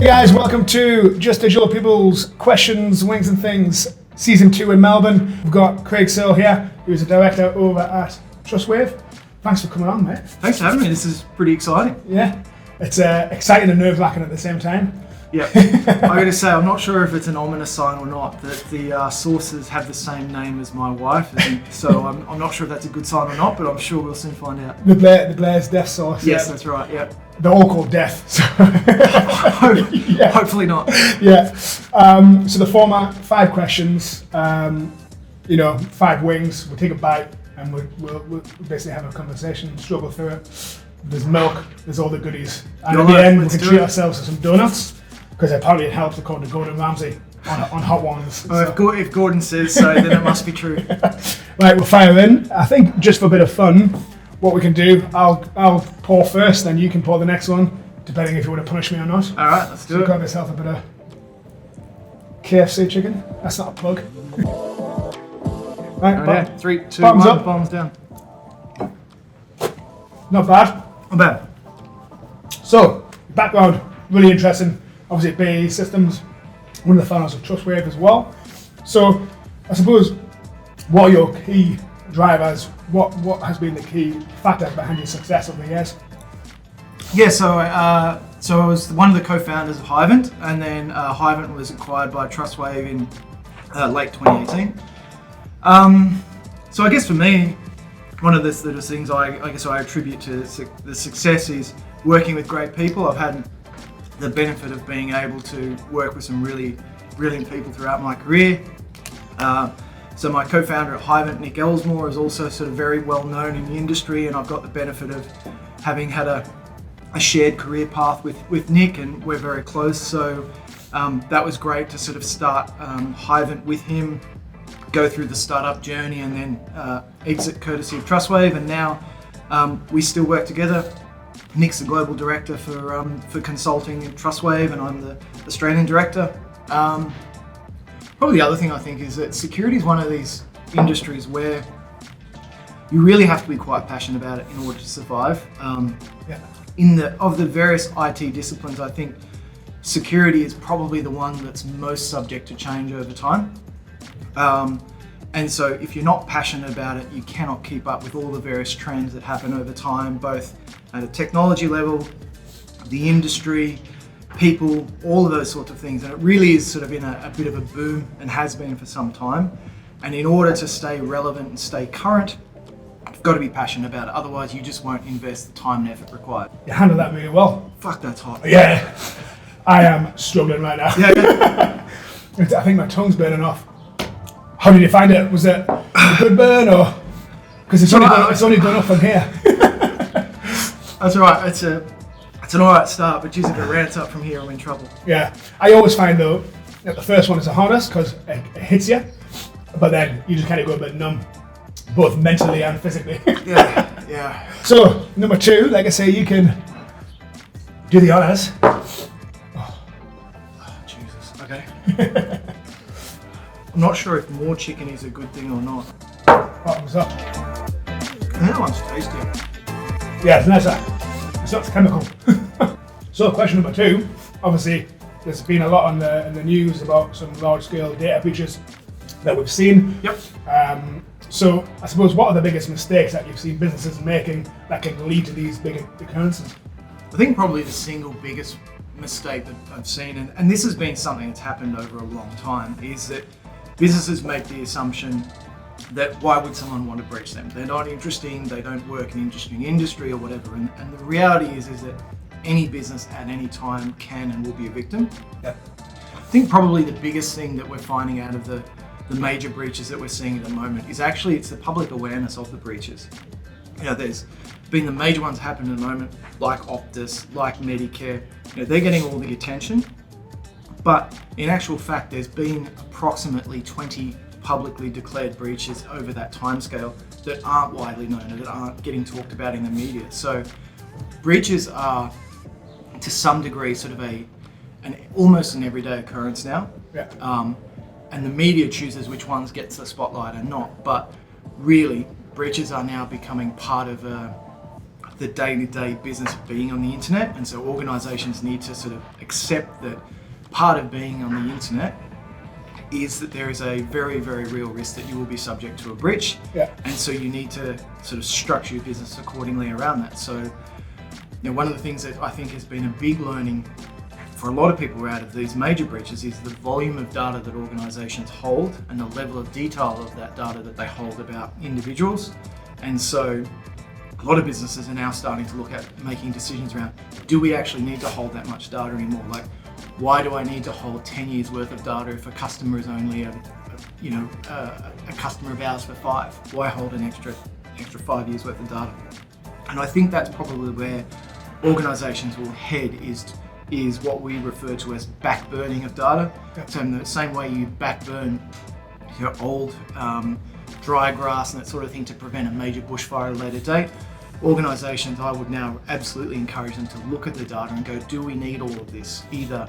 Hey guys, welcome to Just Digital People's Questions, Wings and Things, Season 2 in Melbourne. We've got Craig Searle here, who's a director over at Trustwave. Thanks for coming on, mate. Thanks for having me. This is pretty exciting. Yeah, it's exciting and nerve-wracking at the same time. Yeah, I got to say, I'm not sure if it's an ominous sign or not that the sources have the same name as my wife, so I'm not sure if that's a good sign or not, but I'm sure we'll soon find out. The Blair's death source. Yes, yeah. That's right. Yeah. They're all called Death. So yeah. Hopefully not. Yeah. So the format: 5 questions. 5 wings. We'll take a bite and we'll basically have a conversation, struggle through it. There's milk. There's all the goodies, and at the end we can treat ourselves to some donuts. Because apparently it helps according to Gordon Ramsay on Hot Ones. Oh, so. If Gordon says so, then it must be true. Right, we'll fire in. I think just for a bit of fun, what we can do, I'll pour first, then you can pour the next one, depending if you want to punish me or not. All right, let's do it. Got yourself a bit of KFC chicken. That's not a plug. Right, 3, 2, bottoms 1, up. bottoms down. Not bad. Not bad. So, background, really interesting. Obviously, BAE Systems, one of the founders of Trustwave as well. So, I suppose, what are your key drivers? What has been the key factor behind your success over the years? Yeah, so I was one of the co-founders of Hyvent, and then Hyvent was acquired by Trustwave in late 2018. So I guess for me, one of the things I attribute to the success is working with great people. I've had the benefit of being able to work with some really brilliant people throughout my career. So my co-founder at Hyvent, Nick Elsmore, is also sort of very well known in the industry, and I've got the benefit of having had a shared career path with Nick, and we're very close. So that was great to sort of start Hyvent with him, go through the startup journey, and then exit courtesy of Trustwave, and now we still work together. Nick's the global director for consulting at Trustwave, and I'm the Australian director. Probably the other thing I think is that security is one of these industries where you really have to be quite passionate about it in order to survive. Of the various IT disciplines, I think security is probably the one that's most subject to change over time. And so if you're not passionate about it, you cannot keep up with all the various trends that happen over time, both at a technology level, the industry, people, all of those sorts of things. And it really is sort of in a bit of a boom, and has been for some time. And in order to stay relevant and stay current, you've got to be passionate about it. Otherwise, you just won't invest the time and effort required. You handle that really well. Fuck, that's hot. Yeah, I am struggling right now. Yeah. I think my tongue's burning off. How did you find it? Was it a good burn, or because it's only gone up from here? That's all right. It's an all right start, but geez, if it rants up from here, I'm in trouble. Yeah, I always find though that the first one is the hardest because it hits you, but then you just kind of go a bit numb, both mentally and physically. Yeah. So number 2, like I say, you can do the honors. Oh Jesus. Okay. I'm not sure if more chicken is a good thing or not. Bottoms up. That one's tasty. Yeah, it's nicer. It's not chemical. So question number 2, obviously there's been a lot in the news about some large-scale data breaches that we've seen. Yep. So I suppose, what are the biggest mistakes that you've seen businesses making that can lead to these big occurrences? I think probably the single biggest mistake that I've seen, and this has been something that's happened over a long time, is that businesses make the assumption that why would someone want to breach them? They're not interesting, they don't work in an interesting industry or whatever. And the reality is that any business at any time can and will be a victim. Yep. I think probably the biggest thing that we're finding out of the major breaches that we're seeing at the moment is actually it's the public awareness of the breaches. There's been the major ones happening at the moment, like Optus, like Medicare. They're getting all the attention. But in actual fact, there's been approximately 20 publicly declared breaches over that timescale that aren't widely known and that aren't getting talked about in the media. So breaches are, to some degree, sort of almost an everyday occurrence now. Yeah. And the media chooses which ones gets the spotlight and not. But really, breaches are now becoming part of the day-to-day business of being on the internet, and so organisations need to sort of accept that part of being on the internet is that there is a very, very real risk that you will be subject to a breach, and so you need to sort of structure your business accordingly around that. So, one of the things that I think has been a big learning for a lot of people out of these major breaches is the volume of data that organisations hold and the level of detail of that data that they hold about individuals. And so a lot of businesses are now starting to look at making decisions around, do we actually need to hold that much data anymore? Like, why do I need to hold 10 years worth of data if a customer is only a customer of ours for 5? Why hold an extra 5 years worth of data? And I think that's probably where organisations will head is what we refer to as backburning of data. So in the same way you backburn your old dry grass and that sort of thing to prevent a major bushfire at a later date, organisations, I would now absolutely encourage them to look at the data and go, do we need all of this? Either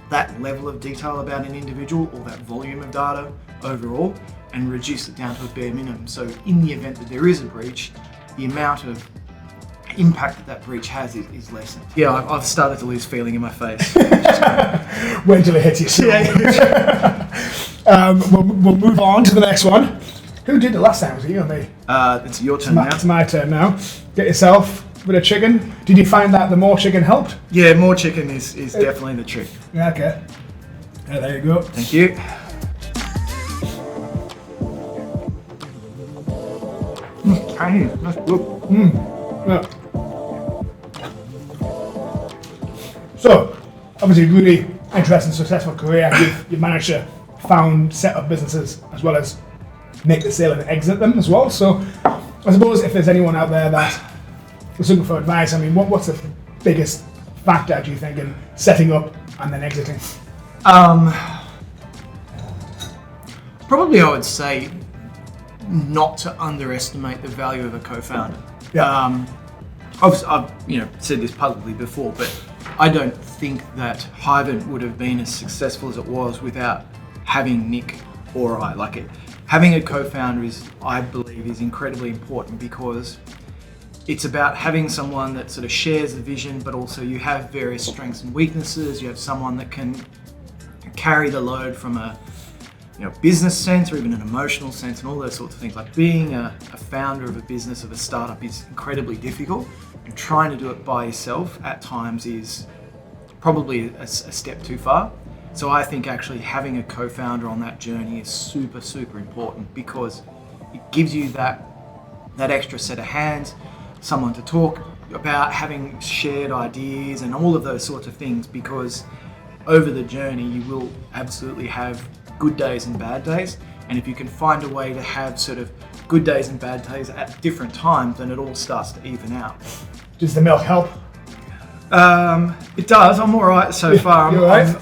that level of detail about an individual or that volume of data overall, and reduce it down to a bare minimum. So in the event that there is a breach, the amount of impact that breach has is lessened. Yeah, I've started to lose feeling in my face. Wait till it hits you soon. We'll move on to the next one. Who did the last time? Was it you or me? It's your turn now. It's my turn now. Get yourself a bit of chicken. Did you find that the more chicken helped? Yeah, more chicken is definitely the trick. Yeah, okay. Yeah, there you go. Thank you. Tiny, that's good. Yeah. So, obviously, really interesting, successful career. You've managed to set up businesses as well as make the sale and exit them as well. So, I suppose if there's anyone out there that is looking for advice, I mean, what's the biggest factor, do you think, in setting up and then exiting? Probably I would say not to underestimate the value of a co-founder. Yeah. I've said this publicly before, but I don't think that Hyvant would have been as successful as it was without having Nick or I. Having a co-founder I believe is incredibly important, because it's about having someone that sort of shares the vision, but also you have various strengths and weaknesses. You have someone that can carry the load from a business sense or even an emotional sense and all those sorts of things. Like being a founder of a business, of a startup, is incredibly difficult, and trying to do it by yourself at times is probably a step too far. So I think actually having a co-founder on that journey is super, super important, because it gives you that extra set of hands, someone to talk about, having shared ideas and all of those sorts of things, because over the journey you will absolutely have good days and bad days, and if you can find a way to have sort of good days and bad days at different times, then it all starts to even out. Does the milk help? It does. I'm all right so far. You're right?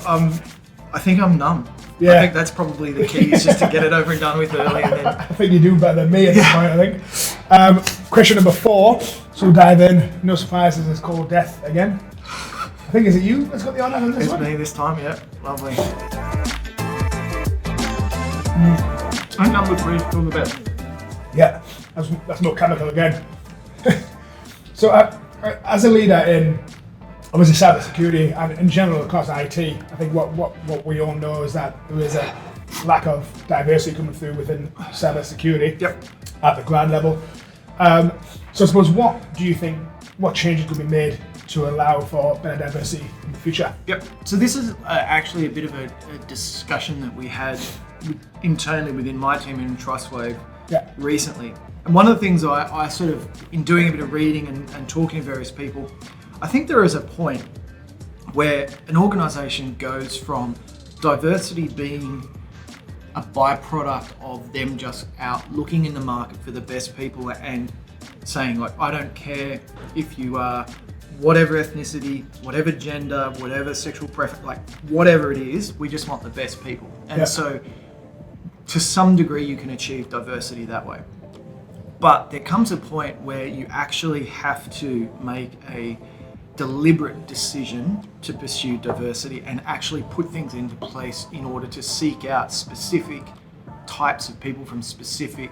I think I'm numb. Yeah. I think that's probably the key, is just to get it over and done with early, and then I think you do better than me at this point, I think. Question number 4. So we'll dive in. No surprises, it's called death again. I think, is it you that's got the honour on this one? It's me this time, yeah. Lovely. I think number 3 is still the best. Yeah, that's no chemical again. So as a leader in obviously cybersecurity and in general across IT, I think what we all know is that there is a lack of diversity coming through within cybersecurity at the ground level. So I suppose, what do you think, what changes could be made to allow for better diversity in the future? Yep. So this is actually a bit of a discussion that we had internally within my team in Trustwave recently. And one of the things I sort of, in doing a bit of reading and talking to various people, I think there is a point where an organisation goes from diversity being a byproduct of them just out looking in the market for the best people and saying, like, I don't care if you are whatever ethnicity, whatever gender, whatever sexual preference, like whatever it is, we just want the best people. And so to some degree you can achieve diversity that way. But there comes a point where you actually have to make a deliberate decision to pursue diversity and actually put things into place in order to seek out specific types of people from specific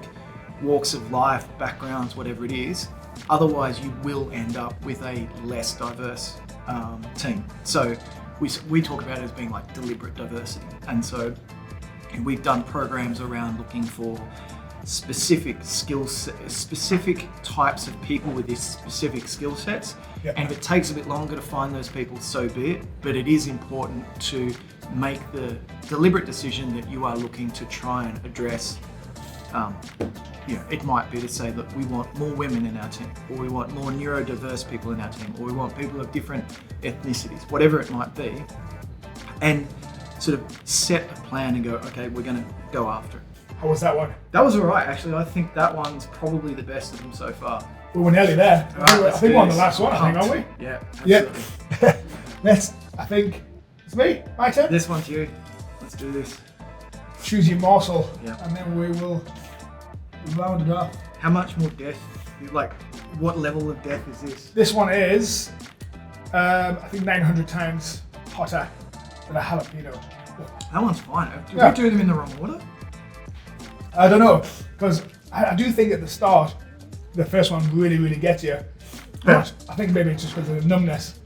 walks of life, backgrounds, whatever it is, Otherwise, you will end up with a less diverse team. So we talk about it as being like deliberate diversity. And so we've done programs around looking for specific skills, specific types of people with these specific skill sets. Yep. And if it takes a bit longer to find those people, so be it. But it is important to make the deliberate decision that you are looking to try and address. It might be to say that we want more women in our team, or we want more neurodiverse people in our team, or we want people of different ethnicities, whatever it might be, and sort of set a plan and go, okay, we're going to go after it. How was that one? That was all right, actually. I think that one's probably the best of them so far. Well, we're nearly there. I think we're on the last one, I think, aren't we? Yeah, absolutely. Yeah. I think it's me, my turn. This one's you. Let's do this. Choose your morsel, Yeah. and then we will round it up. How much more death? Like, what level of death is this? This one is, I think 900 times hotter than a jalapeno. That one's fine. Did Yeah. we do them in the wrong order? I don't know, because I do think at the start, the first one really, really gets you. But I think maybe it's just because of the numbness,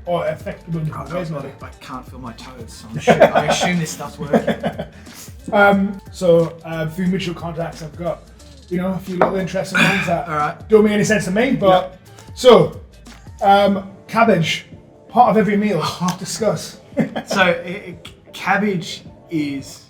or affected in different ways, maybe. I can't feel my toes, so I assume this stuff's working. Through mutual contacts, I've got, a few little interesting ones that All right. don't make any sense to me. But so, cabbage, part of every meal. Discuss. So cabbage is.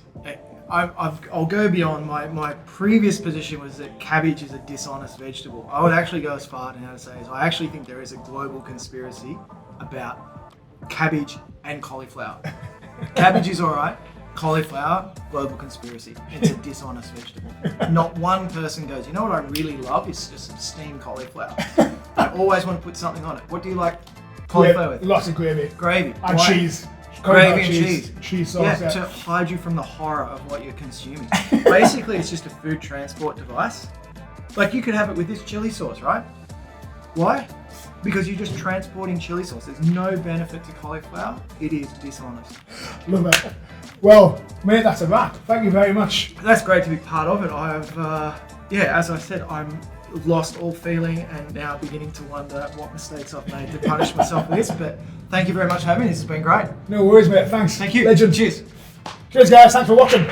I'll go beyond my previous position was that cabbage is a dishonest vegetable. I would actually go as far to say is I actually think there is a global conspiracy about cabbage and cauliflower. Cabbage is all right. Cauliflower, global conspiracy. It's a dishonest vegetable. Not one person goes, you know what I really love is just some steamed cauliflower. I always want to put something on it. What do you like cauliflower with? Lots of gravy. Gravy. And Why? cheese. Gravy and cheese. Cheese sauce, Yeah, to hide you from the horror of what you're consuming. Basically, it's just a food transport device. Like, you could have it with this chili sauce, right? Why? Because you're just transporting chili sauce. There's no benefit to cauliflower. It is dishonest. Love it. Well, mate, that's a wrap. Thank you very much. That's great to be part of it. I've, as I said, I'm lost all feeling and now beginning to wonder what mistakes I've made to punish myself for this. But thank you very much for having me. This has been great. No worries, mate. Thanks. Thank you. Legend. Cheers. Cheers, guys. Thanks for watching.